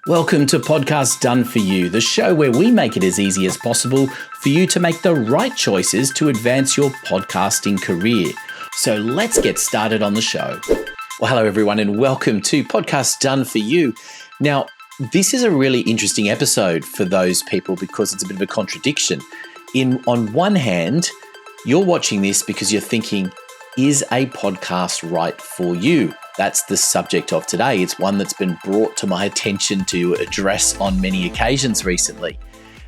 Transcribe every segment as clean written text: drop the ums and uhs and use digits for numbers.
Welcome to Podcast Done For You, the show where we make it as easy as possible for you to make the right choices to advance your podcasting career. So let's get started on the show. Well, hello everyone and welcome to Podcast Done For You. Now, this is a really interesting episode for those people because it's a bit of a contradiction. On one hand, you're watching this because you're thinking, is a podcast right for you? That's the subject of today. It's one that's been brought to my attention to address on many occasions recently.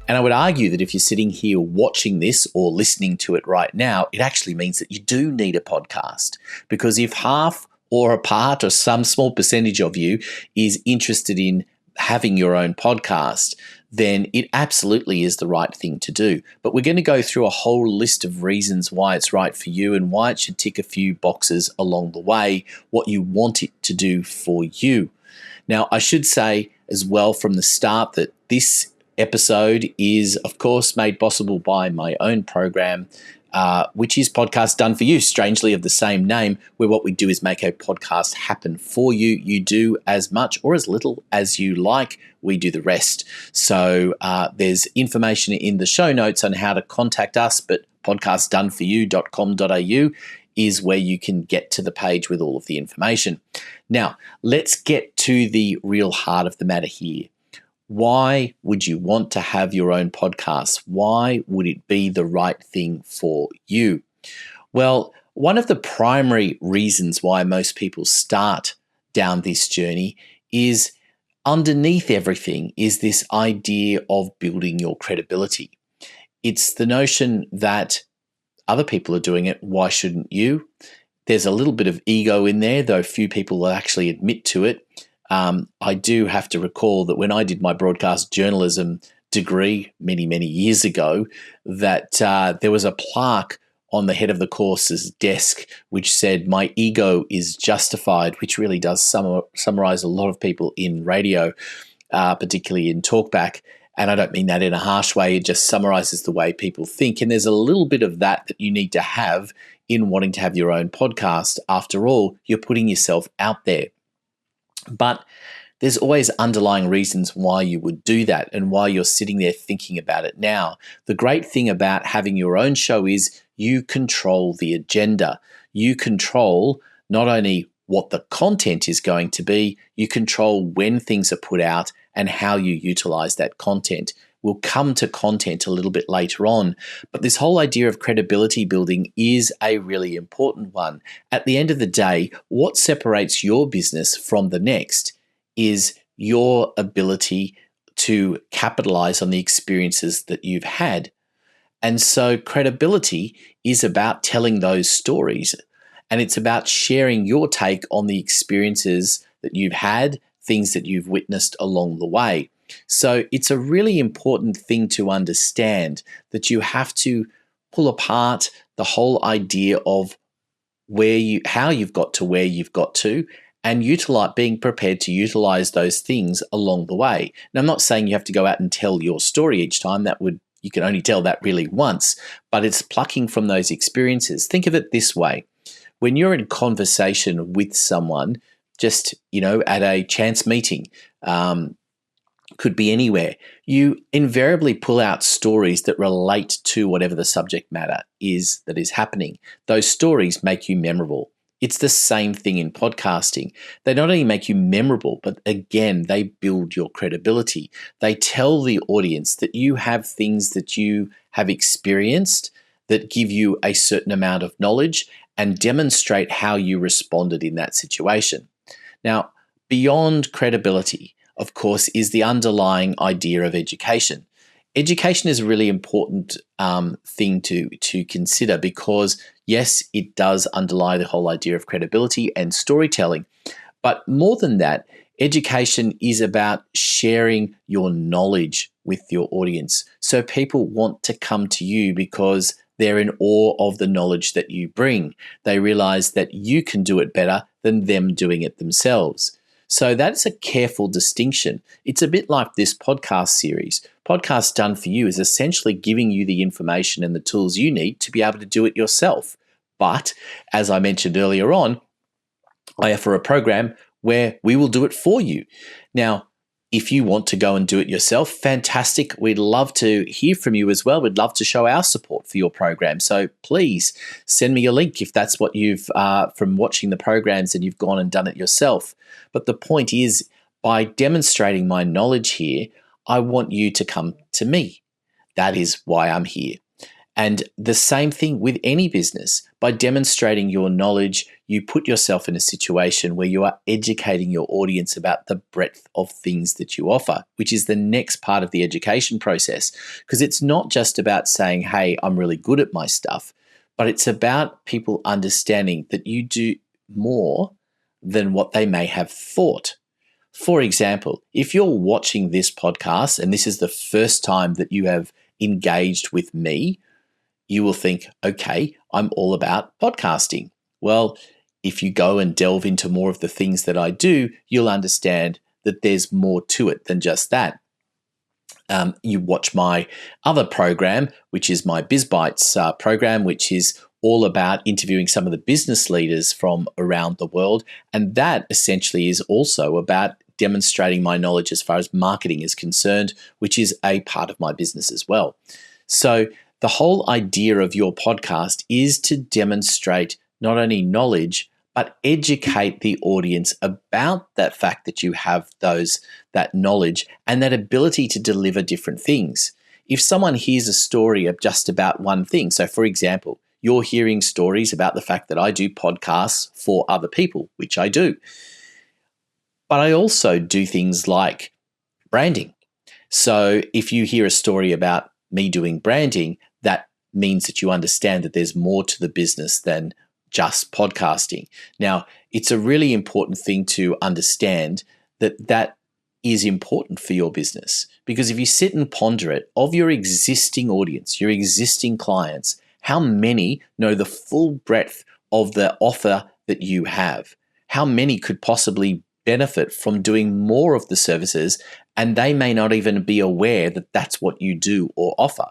And I would argue that if you're sitting here watching this or listening to it right now, it actually means that you do need a podcast. Because if half or a part or some small percentage of you is interested in having your own podcast, then it absolutely is the right thing to do. But we're going to go through a whole list of reasons why it's right for you and why it should tick a few boxes along the way, what you want it to do for you. Now, I should say as well from the start that this episode is, of course, made possible by my own program, which is Podcast Done For You, strangely of the same name, where what we do is make a podcast happen for you. You do as much or as little as you like. We do the rest. So there's information in the show notes on how to contact us, but podcastdoneforyou.com.au is where you can get to the page with all of the information. Now, let's get to the real heart of the matter here. Why would you want to have your own podcast? Why would it be the right thing for you? Well, one of the primary reasons why most people start down this journey is underneath everything is this idea of building your credibility. It's the notion that other people are doing it, why shouldn't you? There's a little bit of ego in there, though few people will actually admit to it. I do have to recall that when I did my broadcast journalism degree many, many years ago, that there was a plaque on the head of the course's desk which said, "My ego is justified," which really does summarize a lot of people in radio, particularly in talkback. And I don't mean that in a harsh way. It just summarizes the way people think. And there's a little bit of that you need to have in wanting to have your own podcast. After all, you're putting yourself out there. But there's always underlying reasons why you would do that and why you're sitting there thinking about it now. The great thing about having your own show is you control the agenda. You control not only what the content is going to be, you control when things are put out and how you utilize that content. We'll come to content a little bit later on, but this whole idea of credibility building is a really important one. At the end of the day, what separates your business from the next is your ability to capitalize on the experiences that you've had. And so credibility is about telling those stories, and it's about sharing your take on the experiences that you've had, things that you've witnessed along the way. So it's a really important thing to understand that you have to pull apart the whole idea of how you've got to where you've got to and being prepared to utilize those things along the way. Now, I'm not saying you have to go out and tell your story each time. You can only tell that really once, but it's plucking from those experiences. Think of it this way. When you're in conversation with someone, just, at a chance meeting, could be anywhere, you invariably pull out stories that relate to whatever the subject matter is that is happening. Those stories make you memorable. It's the same thing in podcasting. They not only make you memorable, but again, they build your credibility. They tell the audience that you have things that you have experienced that give you a certain amount of knowledge and demonstrate how you responded in that situation. Now, beyond credibility, of course, is the underlying idea of education. Education is a really important thing to consider because, yes, it does underlie the whole idea of credibility and storytelling. But more than that, education is about sharing your knowledge with your audience. So people want to come to you because they're in awe of the knowledge that you bring. They realize that you can do it better than them doing it themselves. So that's a careful distinction. It's a bit like this podcast series. Podcast Done For You is essentially giving you the information and the tools you need to be able to do it yourself. But as I mentioned earlier on, I offer a program where we will do it for you. Now, If you want to go and do it yourself, fantastic. We'd love to hear from you as well. We'd love to show our support for your program. So please send me a link if that's what you've, from watching the programs and you've gone and done it yourself. But the point is, by demonstrating my knowledge here, I want you to come to me. That is why I'm here. And the same thing with any business. By demonstrating your knowledge, you put yourself in a situation where you are educating your audience about the breadth of things that you offer, which is the next part of the education process. Because it's not just about saying, hey, I'm really good at my stuff, but it's about people understanding that you do more than what they may have thought. For example, if you're watching this podcast and this is the first time that you have engaged with me, you will think, okay, I'm all about podcasting. Well, if you go and delve into more of the things that I do, you'll understand that there's more to it than just that. You watch my other program, which is my BizBytes program, which is all about interviewing some of the business leaders from around the world. And that essentially is also about demonstrating my knowledge as far as marketing is concerned, which is a part of my business as well. So the whole idea of your podcast is to demonstrate not only knowledge, but educate the audience about that fact that you have that knowledge and that ability to deliver different things. If someone hears a story of just about one thing, so for example, you're hearing stories about the fact that I do podcasts for other people, which I do. But I also do things like branding. So if you hear a story about me doing branding, that means that you understand that there's more to the business than just podcasting. Now, it's a really important thing to understand that is important for your business, because if you sit and ponder it, of your existing audience, your existing clients, how many know the full breadth of the offer that you have? How many could possibly benefit from doing more of the services, and they may not even be aware that that's what you do or offer?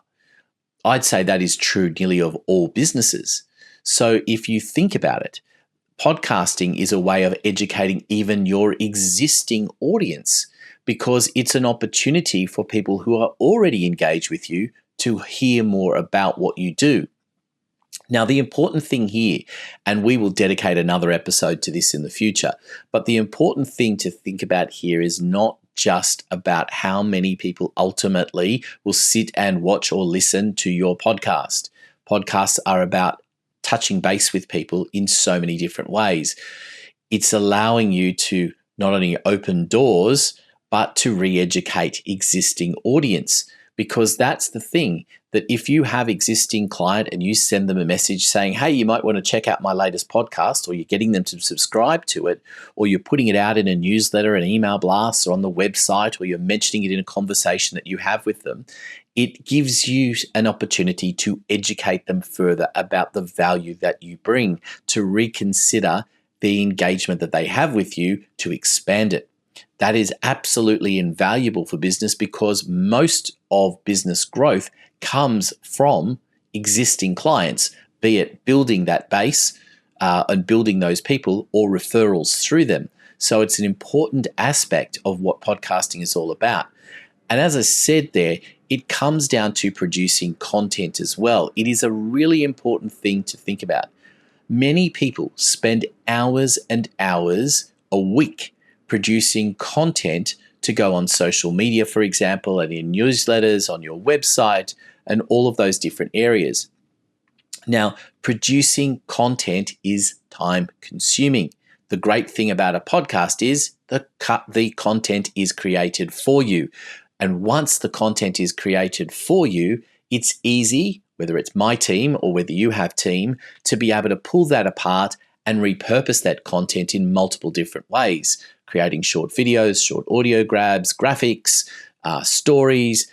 I'd say that is true nearly of all businesses. So if you think about it, podcasting is a way of educating even your existing audience, because it's an opportunity for people who are already engaged with you to hear more about what you do. Now, the important thing here, and we will dedicate another episode to this in the future, but the important thing to think about here is not just about how many people ultimately will sit and watch or listen to your podcast. Podcasts are about touching base with people in so many different ways. It's allowing you to not only open doors, but to re-educate existing audience. Because that's the thing, that if you have existing client and you send them a message saying, hey, you might want to check out my latest podcast, or you're getting them to subscribe to it, or you're putting it out in a newsletter, an email blast, or on the website, or you're mentioning it in a conversation that you have with them, it gives you an opportunity to educate them further about the value that you bring, to reconsider the engagement that they have with you, to expand it. That is absolutely invaluable for business, because most of business growth comes from existing clients, be it building that base and building those people, or referrals through them. So it's an important aspect of what podcasting is all about. And as I said there, it comes down to producing content as well. It is a really important thing to think about. Many people spend hours and hours a week producing content to go on social media, for example, and in newsletters, on your website, and all of those different areas. Now, producing content is time consuming. The great thing about a podcast is the content is created for you. And once the content is created for you, it's easy, whether it's my team or whether you have team, to be able to pull that apart and repurpose that content in multiple different ways, creating short videos, short audio grabs, graphics, stories,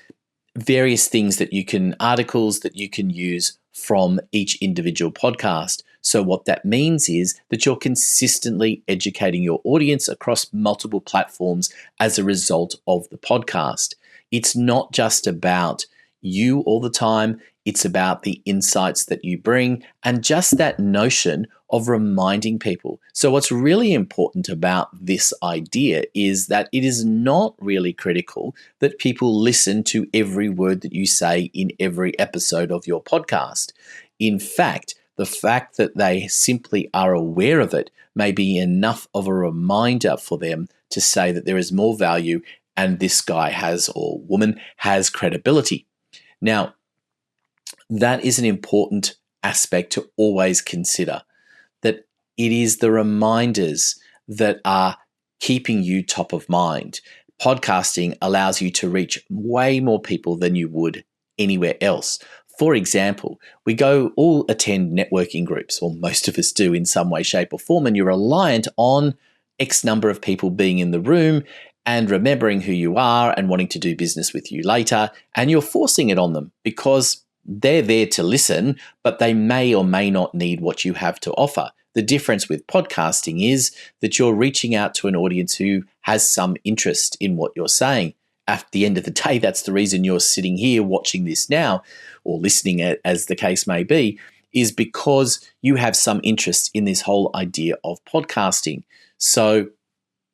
various things that you can, articles that you can use from each individual podcast. So what that means is that you're consistently educating your audience across multiple platforms as a result of the podcast. It's not just about you all the time. It's about the insights that you bring, and just that notion of reminding people. So what's really important about this idea is that it is not really critical that people listen to every word that you say in every episode of your podcast. In fact, the fact that they simply are aware of it may be enough of a reminder for them to say that there is more value and this guy has, or woman has, credibility. Now, that is an important aspect to always consider, that it is the reminders that are keeping you top of mind. Podcasting allows you to reach way more people than you would anywhere else. For example, we go all attend networking groups, or most of us do in some way, shape, or form, and you're reliant on X number of people being in the room and remembering who you are and wanting to do business with you later, and you're forcing it on them because they're there to listen, but they may or may not need what you have to offer. The difference with podcasting is that you're reaching out to an audience who has some interest in what you're saying. At the end of the day, that's the reason you're sitting here watching this now, or listening, as the case may be, is because you have some interest in this whole idea of podcasting. So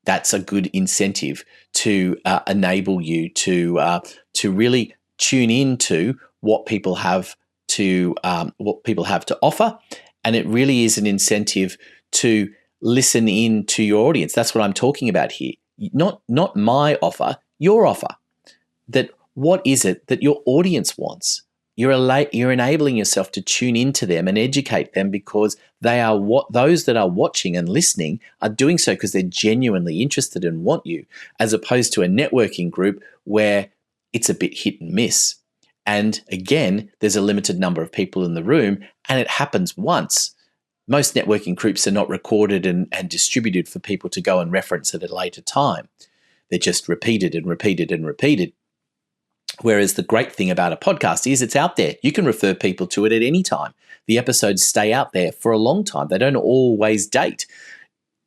that's a good incentive to enable you to really tune into what people have to offer, and it really is an incentive to listen in to your audience. That's what I'm talking about here. Not my offer, your offer. That what is it that your audience wants? You're enabling yourself to tune into them and educate them, because they are those that are watching and listening are doing so because they're genuinely interested and want you, as opposed to a networking group where it's a bit hit and miss. And again, there's a limited number of people in the room, and it happens once. Most networking groups are not recorded and distributed for people to go and reference at a later time. They're just repeated and repeated and repeated. Whereas the great thing about a podcast is it's out there. You can refer people to it at any time. The episodes stay out there for a long time. They don't always date.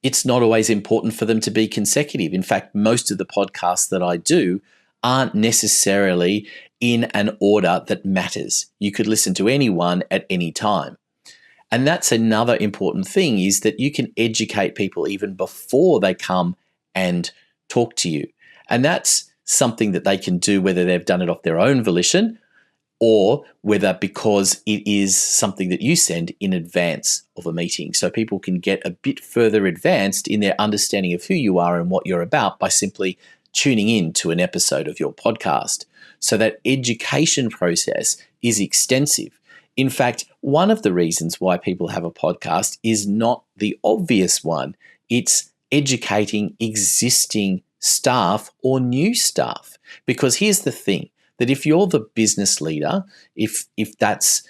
It's not always important for them to be consecutive. In fact, most of the podcasts that I do aren't necessarily in an order that matters. You could listen to anyone at any time. And that's another important thing, is that you can educate people even before they come and talk to you. And that's something that they can do whether they've done it off their own volition or whether because it is something that you send in advance of a meeting. So people can get a bit further advanced in their understanding of who you are and what you're about by simply tuning in to an episode of your podcast. So that education process is extensive. In fact, one of the reasons why people have a podcast is not the obvious one. It's educating existing staff or new staff. Because here's the thing, that if you're the business leader, if that's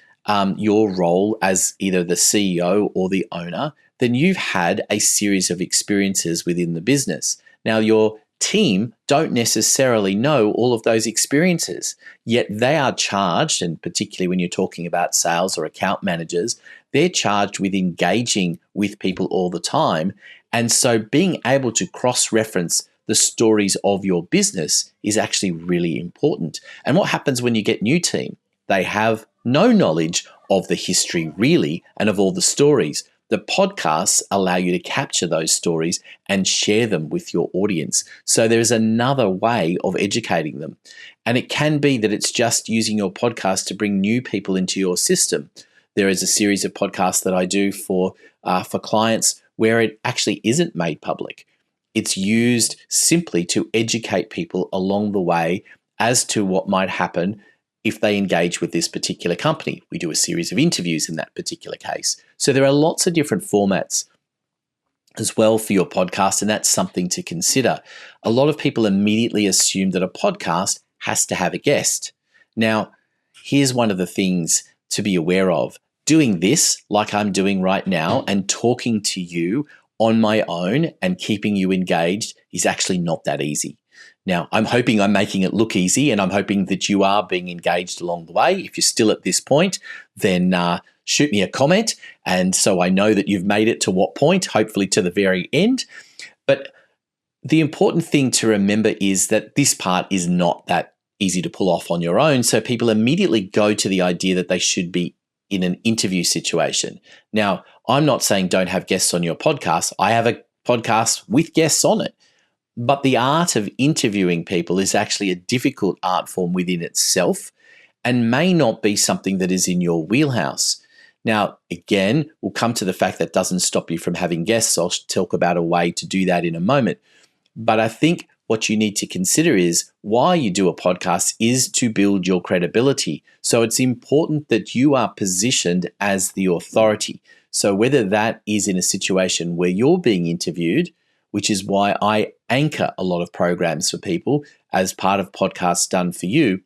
your role as either the CEO or the owner, then you've had a series of experiences within the business. Now, your team don't necessarily know all of those experiences, yet they are charged, and particularly when you're talking about sales or account managers, they're charged with engaging with people all the time. And so being able to cross-reference the stories of your business is actually really important. And what happens when you get new team? They have no knowledge of the history really and of all the stories. The podcasts allow you to capture those stories and share them with your audience. So there's another way of educating them. And it can be that it's just using your podcast to bring new people into your system. There is a series of podcasts that I do for clients where it actually isn't made public. It's used simply to educate people along the way as to what might happen if they engage with this particular company. We do a series of interviews in that particular case. So there are lots of different formats as well for your podcast, and that's something to consider. A lot of people immediately assume that a podcast has to have a guest. Now, here's one of the things to be aware of. Doing this, like I'm doing right now, and talking to you on my own and keeping you engaged is actually not that easy. Now, I'm hoping I'm making it look easy, and I'm hoping that you are being engaged along the way. If you're still at this point, then shoot me a comment, and so I know that you've made it to what point, hopefully to the very end. But the important thing to remember is that this part is not that easy to pull off on your own, so people immediately go to the idea that they should be in an interview situation. Now, I'm not saying don't have guests on your podcast. I have a podcast with guests on it. But the art of interviewing people is actually a difficult art form within itself and may not be something that is in your wheelhouse. Now, again, we'll come to the fact that doesn't stop you from having guests. I'll talk about a way to do that in a moment. But I think what you need to consider is why you do a podcast is to build your credibility. So it's important that you are positioned as the authority. So whether that is in a situation where you're being interviewed, which is why I anchor a lot of programs for people as part of Podcasts Done For You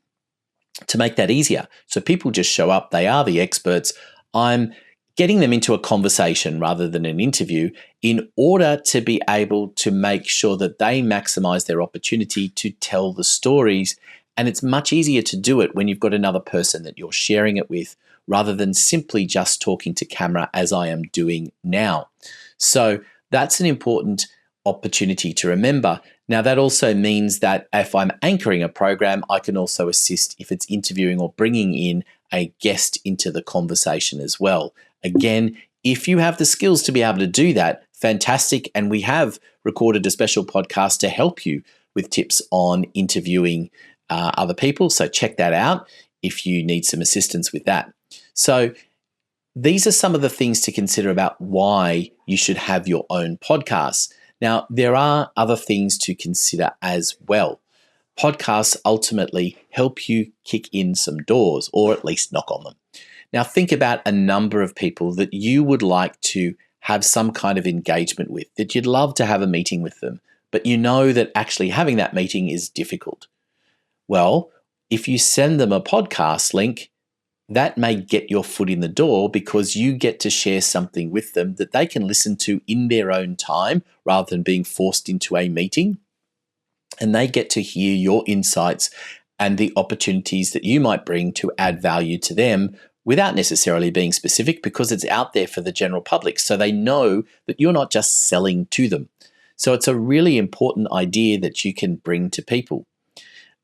to make that easier. So people just show up, they are the experts. I'm getting them into a conversation rather than an interview in order to be able to make sure that they maximize their opportunity to tell the stories. And it's much easier to do it when you've got another person that you're sharing it with rather than simply just talking to camera as I am doing now. So that's an important opportunity to remember. Now, that also means that if I'm anchoring a program, I can also assist if it's interviewing or bringing in a guest into the conversation as well. Again, if you have the skills to be able to do that, fantastic. And we have recorded a special podcast to help you with tips on interviewing other people. So check that out if you need some assistance with that. So these are some of the things to consider about why you should have your own podcast. Now, there are other things to consider as well. Podcasts ultimately help you kick in some doors, or at least knock on them. Now, think about a number of people that you would like to have some kind of engagement with, that you'd love to have a meeting with them, but you know that actually having that meeting is difficult. Well, if you send them a podcast link, that may get your foot in the door because you get to share something with them that they can listen to in their own time rather than being forced into a meeting. And they get to hear your insights and the opportunities that you might bring to add value to them without necessarily being specific because it's out there for the general public. So they know that you're not just selling to them. So it's a really important idea that you can bring to people.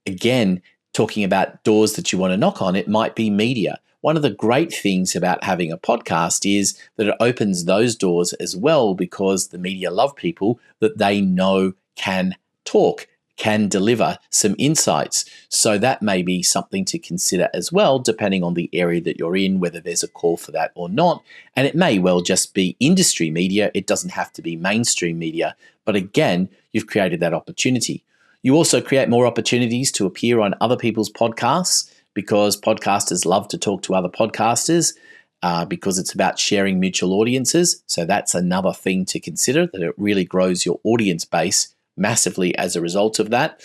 Again, talking about doors that you want to knock on, it might be media. One of the great things about having a podcast is that it opens those doors as well because the media love people that they know can talk, can deliver some insights. So that may be something to consider as well, depending on the area that you're in, whether there's a call for that or not. And it may well just be industry media. It doesn't have to be mainstream media. But again, you've created that opportunity. You also create more opportunities to appear on other people's podcasts because podcasters love to talk to other podcasters because it's about sharing mutual audiences. So that's another thing to consider, that it really grows your audience base massively as a result of that.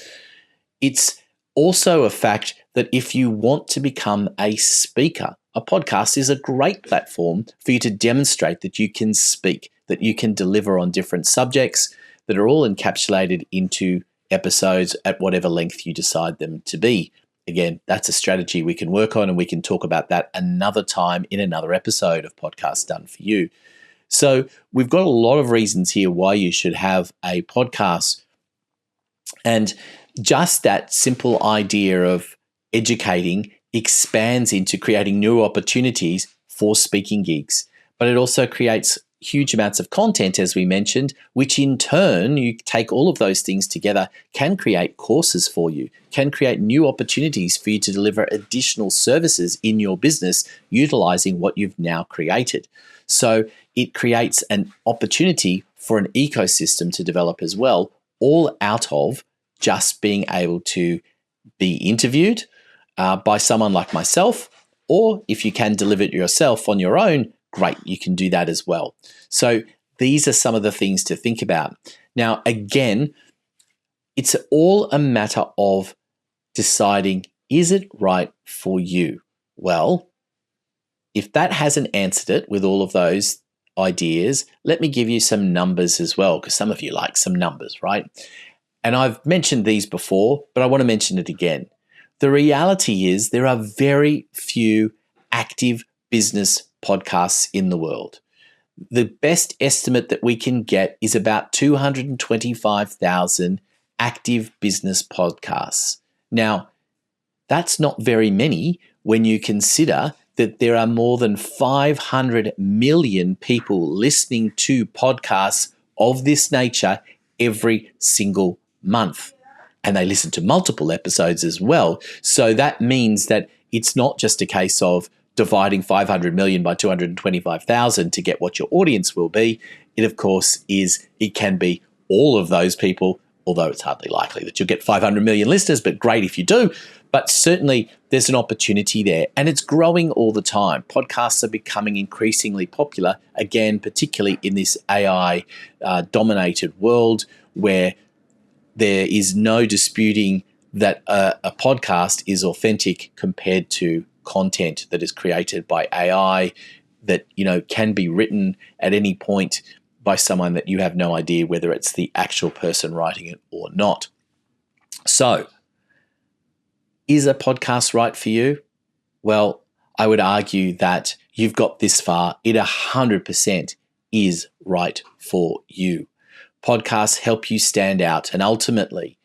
It's also a fact that if you want to become a speaker, a podcast is a great platform for you to demonstrate that you can speak, that you can deliver on different subjects that are all encapsulated into episodes at whatever length you decide them to be. Again, that's a strategy we can work on, and we can talk about that another time in another episode of Podcasts Done For You. So we've got a lot of reasons here why you should have a podcast. And just that simple idea of educating expands into creating new opportunities for speaking gigs. But it also creates huge amounts of content, as we mentioned, which in turn, you take all of those things together, can create courses for you, can create new opportunities for you to deliver additional services in your business utilizing what you've now created. So it creates an opportunity for an ecosystem to develop as well, all out of just being able to be interviewed by someone like myself, or if you can deliver it yourself on your own, great, you can do that as well. So these are some of the things to think about. Now, again, it's all a matter of deciding, is it right for you? Well, if that hasn't answered it with all of those ideas, let me give you some numbers as well, because some of you like some numbers, right? And I've mentioned these before, but I want to mention it again. The reality is there are very few active business podcasts in the world. The best estimate that we can get is about 225,000 active business podcasts. Now, that's not very many when you consider that there are more than 500 million people listening to podcasts of this nature every single month. And they listen to multiple episodes as well. So that means that it's not just a case of dividing 500 million by 225,000 to get what your audience will be. It, of course, it can be all of those people, although it's hardly likely that you'll get 500 million listeners, but great if you do. But certainly there's an opportunity there, and it's growing all the time. Podcasts are becoming increasingly popular, again, particularly in this AI-dominated world where there is no disputing that a podcast is authentic compared to content that is created by AI that, can be written at any point by someone that you have no idea whether it's the actual person writing it or not. So, is a podcast right for you? Well, I would argue that you've got this far. It 100% is right for you. Podcasts help you stand out, and ultimately,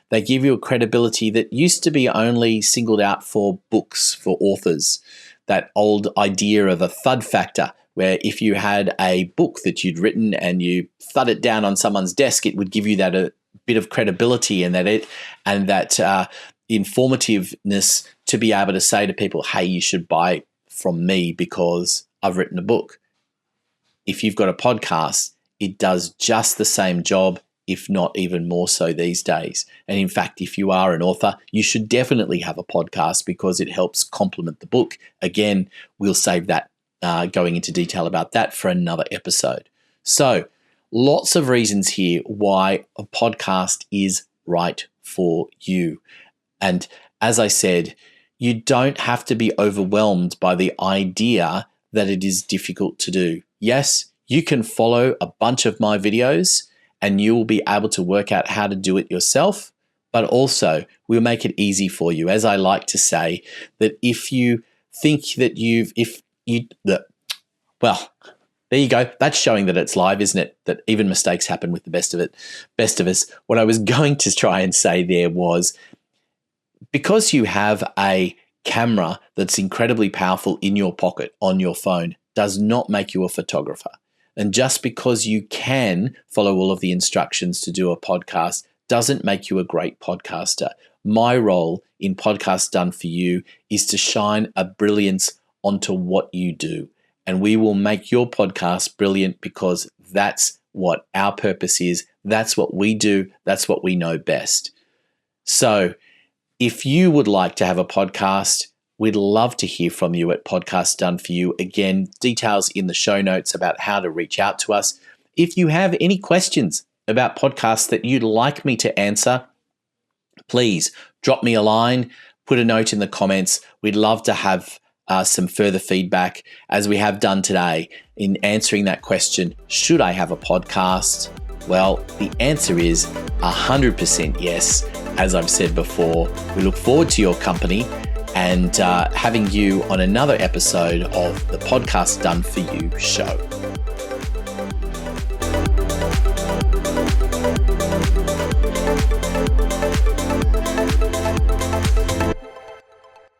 they give you a credibility that used to be only singled out for books, for authors. That old idea of a thud factor, where if you had a book that you'd written and you thud it down on someone's desk, it would give you that a bit of credibility and that informativeness to be able to say to people, hey, you should buy from me because I've written a book. If you've got a podcast, it does just the same job, if not even more so these days. And in fact, if you are an author, you should definitely have a podcast because it helps complement the book. Again, we'll save that going into detail about that for another episode. So lots of reasons here why a podcast is right for you. And as I said, you don't have to be overwhelmed by the idea that it is difficult to do. Yes, you can follow a bunch of my videos and you will be able to work out how to do it yourself, but also we'll make it easy for you. As I like to say, that if you think that there you go. That's showing that it's live, isn't it? That even mistakes happen with the best of us. What I was going to try and say there was, because you have a camera that's incredibly powerful in your pocket on your phone does not make you a photographer. And just because you can follow all of the instructions to do a podcast doesn't make you a great podcaster. My role in Podcast Done For You is to shine a brilliance onto what you do. And we will make your podcast brilliant because that's what our purpose is. That's what we do. That's what we know best. So if you would like to have a podcast, we'd love to hear from you at Podcast Done For You. Again, details in the show notes about how to reach out to us. If you have any questions about podcasts that you'd like me to answer, please drop me a line, put a note in the comments. We'd love to have some further feedback, as we have done today in answering that question, should I have a podcast? Well, the answer is 100% yes. As I've said before, we look forward to your company and having you on another episode of the Podcast Done For You show.